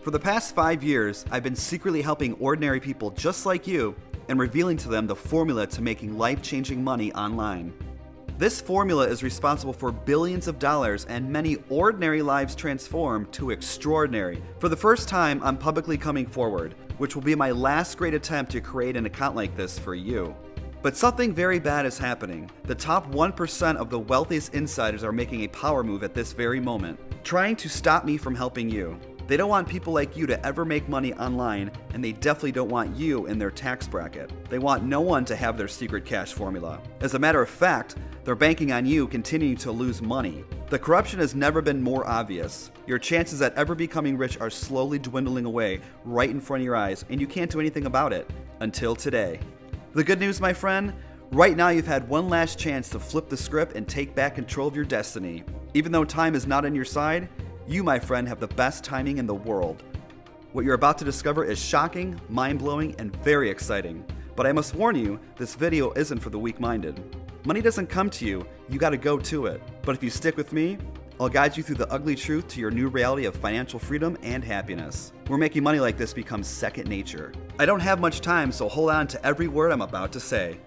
For the past 5 years, I've been secretly helping ordinary people just like you and revealing to them the formula to making life-changing money online. This formula is responsible for billions of dollars and many ordinary lives transformed to extraordinary. For the first time, I'm publicly coming forward, which will be my last great attempt to create an account like this for you. But something very bad is happening. The top 1% of the wealthiest insiders are making a power move at this very moment, trying to stop me from helping you. They don't want people like you to ever make money online, and they definitely don't want you in their tax bracket. They want no one to have their secret cash formula. As a matter of fact, they're banking on you continuing to lose money. The corruption has never been more obvious. Your chances at ever becoming rich are slowly dwindling away right in front of your eyes, and you can't do anything about it until today. The good news, my friend, right now you've had one last chance to flip the script and take back control of your destiny. Even though time is not on your side, you, my friend, have the best timing in the world. What you're about to discover is shocking, mind-blowing, and very exciting. But I must warn you, this video isn't for the weak-minded. Money doesn't come to you, you gotta go to it. But if you stick with me, I'll guide you through the ugly truth to your new reality of financial freedom and happiness, where making money like this becomes second nature. I don't have much time, so hold on to every word I'm about to say.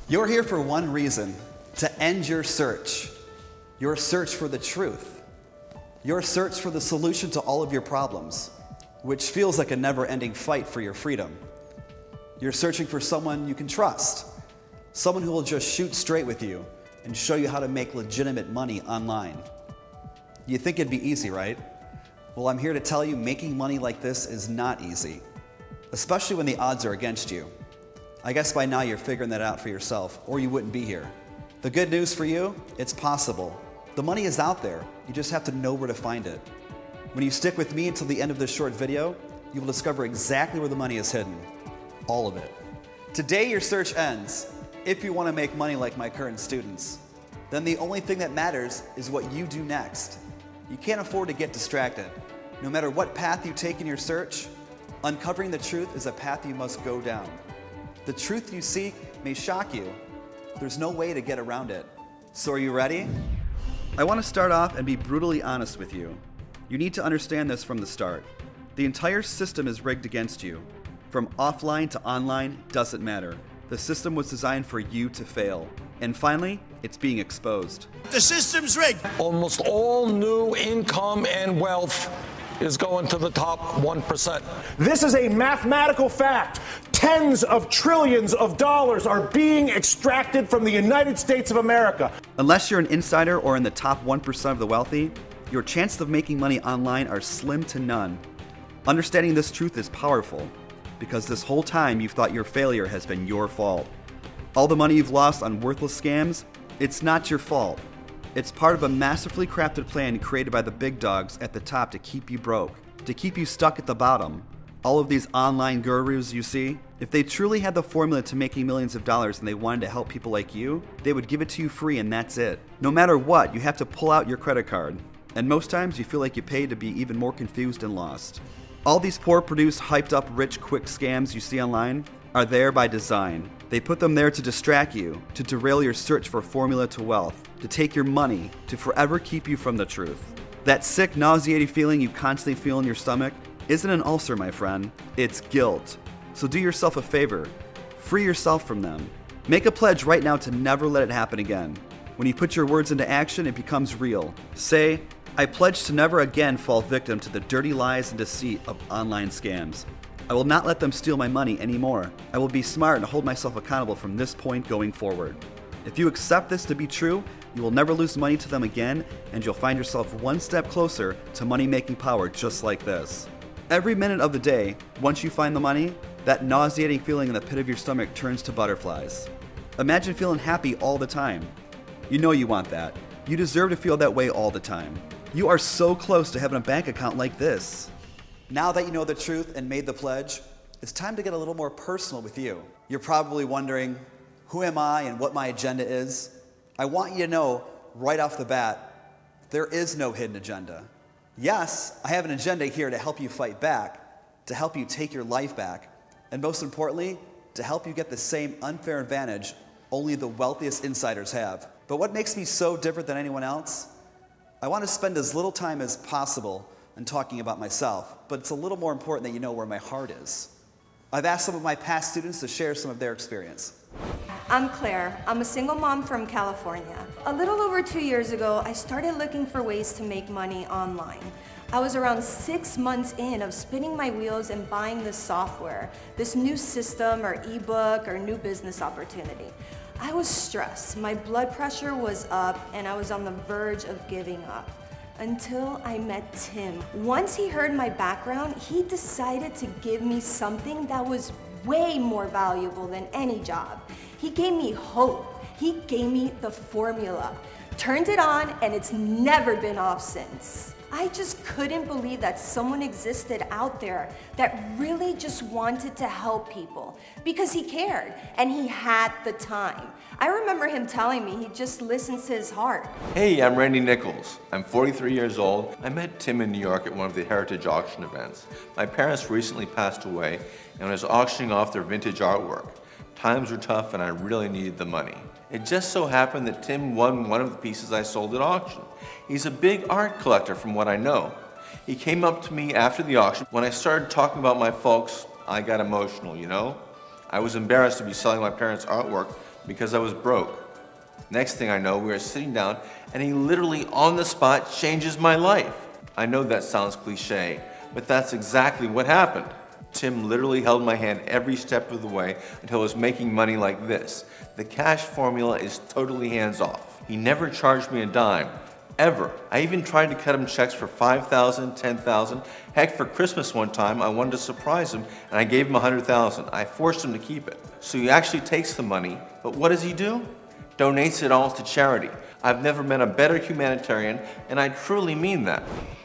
You're here for one reason: to end your search. Your search for the truth. Your search for the solution to all of your problems, which feels like a never-ending fight for your freedom. You're searching for someone you can trust, someone who will just shoot straight with you and show you how to make legitimate money online. You think it'd be easy, right? Well, I'm here to tell you making money like this is not easy, especially when the odds are against you. I guess by now you're figuring that out for yourself, or you wouldn't be here. The good news for you, it's possible. The money is out there, you just have to know where to find it. When you stick with me until the end of this short video, you will discover exactly where the money is hidden. All of it. Today your search ends. If you want to make money like my current students, then the only thing that matters is what you do next. You can't afford to get distracted. No matter what path you take in your search, uncovering the truth is a path you must go down. The truth you seek may shock you. There's no way to get around it. So are you ready? I want to start off and be brutally honest with you. You need to understand this from the start. The entire system is rigged against you. From offline to online, doesn't matter. The system was designed for you to fail. And finally, it's being exposed. The system's rigged. Almost all new income and wealth is going to the top 1%. This is a mathematical fact. Tens of trillions of dollars are being extracted from the United States of America. Unless you're an insider or in the top 1% of the wealthy, your chances of making money online are slim to none. Understanding this truth is powerful, because this whole time you've thought your failure has been your fault. All the money you've lost on worthless scams, it's not your fault. It's part of a masterfully crafted plan created by the big dogs at the top to keep you broke, to keep you stuck at the bottom. All of these online gurus you see, if they truly had the formula to making millions of dollars and they wanted to help people like you, they would give it to you free and that's it. No matter what, you have to pull out your credit card. And most times you feel like you pay to be even more confused and lost. All these poor produced, hyped up, rich, quick scams you see online are there by design. They put them there to distract you, to derail your search for formula to wealth, to take your money, to forever keep you from the truth. That sick, nauseating feeling you constantly feel in your stomach isn't an ulcer, my friend. It's guilt. So do yourself a favor. Free yourself from them. Make a pledge right now to never let it happen again. When you put your words into action, it becomes real. Say, I pledge to never again fall victim to the dirty lies and deceit of online scams. I will not let them steal my money anymore. I will be smart and hold myself accountable from this point going forward. If you accept this to be true, you will never lose money to them again, and you'll find yourself one step closer to money-making power just like this. Every minute of the day, once you find the money, that nauseating feeling in the pit of your stomach turns to butterflies. Imagine feeling happy all the time. You know you want that. You deserve to feel that way all the time. You are so close to having a bank account like this. Now that you know the truth and made the pledge, it's time to get a little more personal with you. You're probably wondering, who am I and what my agenda is? I want you to know right off the bat, there is no hidden agenda. Yes, I have an agenda here to help you fight back, to help you take your life back, and most importantly, to help you get the same unfair advantage only the wealthiest insiders have. But what makes me so different than anyone else? I want to spend as little time as possible and talking about myself, but it's a little more important that you know where my heart is. I've asked some of my past students to share some of their experience. I'm Claire. I'm a single mom from California. A little over 2 years ago, I started looking for ways to make money online. I was around 6 months in of spinning my wheels and buying this software, this new system or ebook or new business opportunity. I was stressed, my blood pressure was up, and I was on the verge of giving up. Until I met Tim. Once he heard my background, he decided to give me something that was way more valuable than any job. He gave me hope. He gave me the formula. Turned it on, and it's never been off since. I just couldn't believe that someone existed out there that really just wanted to help people because he cared and he had the time. I remember him telling me he just listens to his heart. Hey, I'm Randy Nichols. I'm 43 years old. I met Tim in New York at one of the Heritage Auction events. My parents recently passed away and I was auctioning off their vintage artwork. Times were tough and I really needed the money. It just so happened that Tim won one of the pieces I sold at auction. He's a big art collector from what I know. He came up to me after the auction. When I started talking about my folks, I got emotional, you know? I was embarrassed to be selling my parents' artwork because I was broke. Next thing I know, we were sitting down and he literally on the spot changes my life. I know that sounds cliche, but that's exactly what happened. Tim literally held my hand every step of the way until I was making money like this. The cash formula is totally hands-off. He never charged me a dime, ever. I even tried to cut him checks for $5,000, $10,000. Heck, for Christmas one time, I wanted to surprise him and I gave him $100,000. I forced him to keep it. So he actually takes the money, but what does he do? Donates it all to charity. I've never met a better humanitarian, and I truly mean that.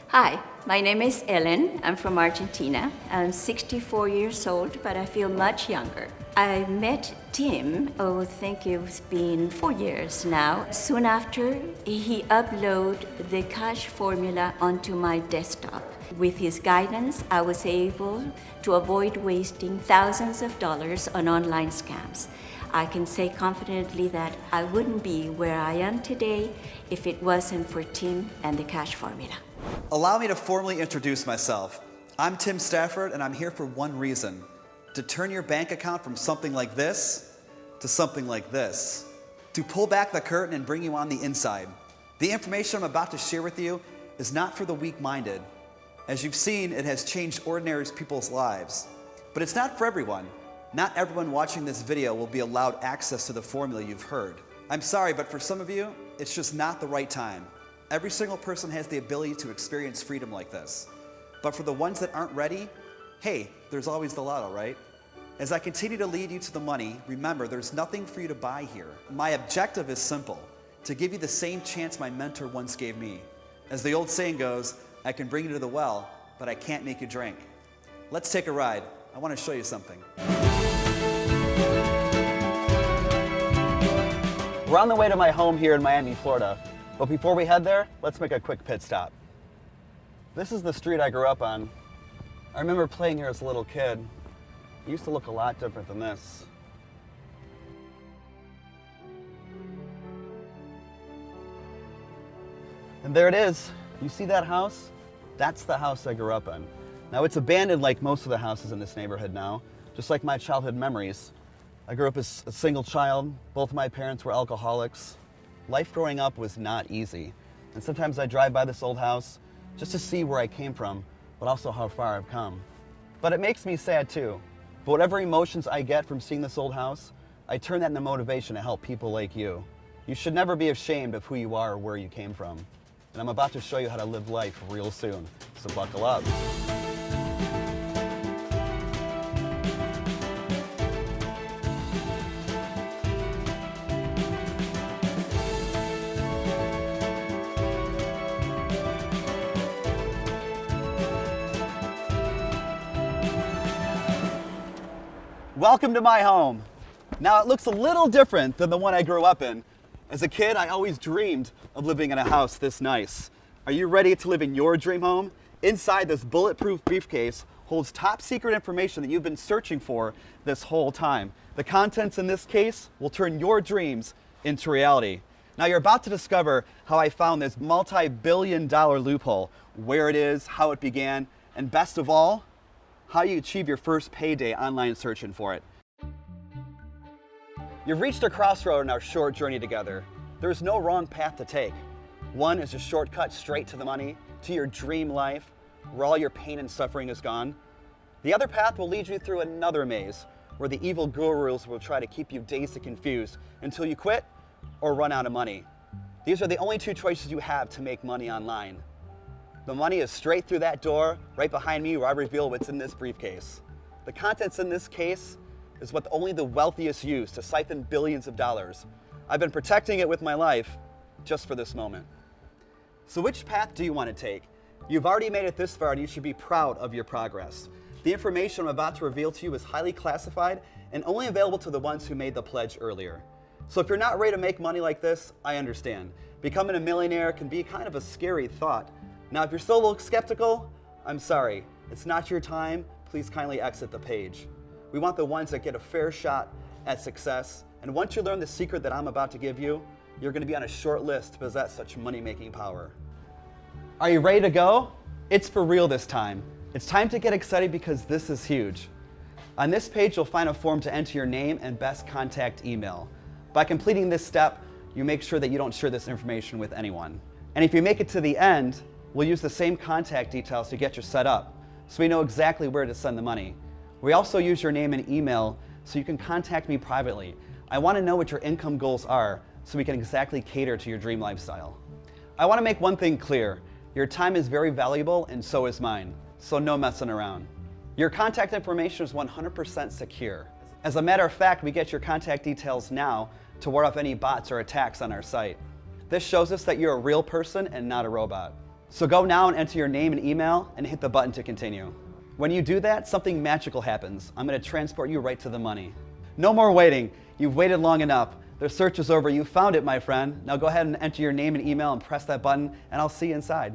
Hi, my name is Ellen. I'm from Argentina. I'm 64 years old, but I feel much younger. I met Tim, I think it's been 4 years now. Soon after, he uploaded the cash formula onto my desktop. With his guidance, I was able to avoid wasting thousands of dollars on online scams. I can say confidently that I wouldn't be where I am today if it wasn't for Tim and the cash formula. Allow me to formally introduce myself. I'm Tim Stafford, and I'm here for one reason: to turn your bank account from something like this to something like this. To pull back the curtain and bring you on the inside. The information I'm about to share with you is not for the weak-minded. As you've seen, it has changed ordinary people's lives. But it's not for everyone. Not everyone watching this video will be allowed access to the formula you've heard. I'm sorry, but for some of you, it's just not the right time. Every single person has the ability to experience freedom like this. But for the ones that aren't ready, hey, there's always the lotto, right? As I continue to lead you to the money, remember there's nothing for you to buy here. My objective is simple: to give you the same chance my mentor once gave me. As the old saying goes, I can bring you to the well, but I can't make you drink. Let's take a ride. I want to show you something. We're on the way to my home here in Miami, Florida. But before we head there, let's make a quick pit stop. This is the street I grew up on. I remember playing here as a little kid. It used to look a lot different than this. And there it is. You see that house? That's the house I grew up in. Now it's abandoned like most of the houses in this neighborhood now, just like my childhood memories. I grew up as a single child. Both of my parents were alcoholics. Life growing up was not easy. And sometimes I drive by this old house just to see where I came from, but also how far I've come. But it makes me sad too. But whatever emotions I get from seeing this old house, I turn that into motivation to help people like you. You should never be ashamed of who you are or where you came from. And I'm about to show you how to live life real soon, so buckle up. Welcome to my home. Now it looks a little different than the one I grew up in. As a kid, I always dreamed of living in a house this nice. Are you ready to live in your dream home? Inside this bulletproof briefcase holds top secret information that you've been searching for this whole time. The contents in this case will turn your dreams into reality. Now you're about to discover how I found this multi-billion-dollar loophole, where it is, how it began, and best of all, how you achieve your first payday online searching for it. You've reached a crossroad in our short journey together. There is no wrong path to take. One is a shortcut straight to the money, to your dream life, where all your pain and suffering is gone. The other path will lead you through another maze, where the evil gurus will try to keep you dazed and confused until you quit or run out of money. These are the only two choices you have to make money online. The money is straight through that door, right behind me, where I reveal what's in this briefcase. The contents in this case is what only the wealthiest use to siphon billions of dollars. I've been protecting it with my life just for this moment. So which path do you want to take? You've already made it this far and you should be proud of your progress. The information I'm about to reveal to you is highly classified and only available to the ones who made the pledge earlier. So if you're not ready to make money like this, I understand. Becoming a millionaire can be kind of a scary thought. Now, if you're still a little skeptical, I'm sorry. It's not your time. Please kindly exit the page. We want the ones that get a fair shot at success. And once you learn the secret that I'm about to give you, you're going to be on a short list to possess such money-making power. Are you ready to go? It's for real this time. It's time to get excited because this is huge. On this page, you'll find a form to enter your name and best contact email. By completing this step, you make sure that you don't share this information with anyone. And if you make it to the end, we'll use the same contact details to get you set up, so we know exactly where to send the money. We also use your name and email so you can contact me privately. I want to know what your income goals are so we can exactly cater to your dream lifestyle. I want to make one thing clear. Your time is very valuable and so is mine, so no messing around. Your contact information is 100% secure. As a matter of fact, we get your contact details now to ward off any bots or attacks on our site. This shows us that you're a real person and not a robot. So go now and enter your name and email and hit the button to continue. When you do that, something magical happens. I'm going to transport you right to the money. No more waiting. You've waited long enough. The search is over. You found it, my friend. Now go ahead and enter your name and email and press that button, and I'll see you inside.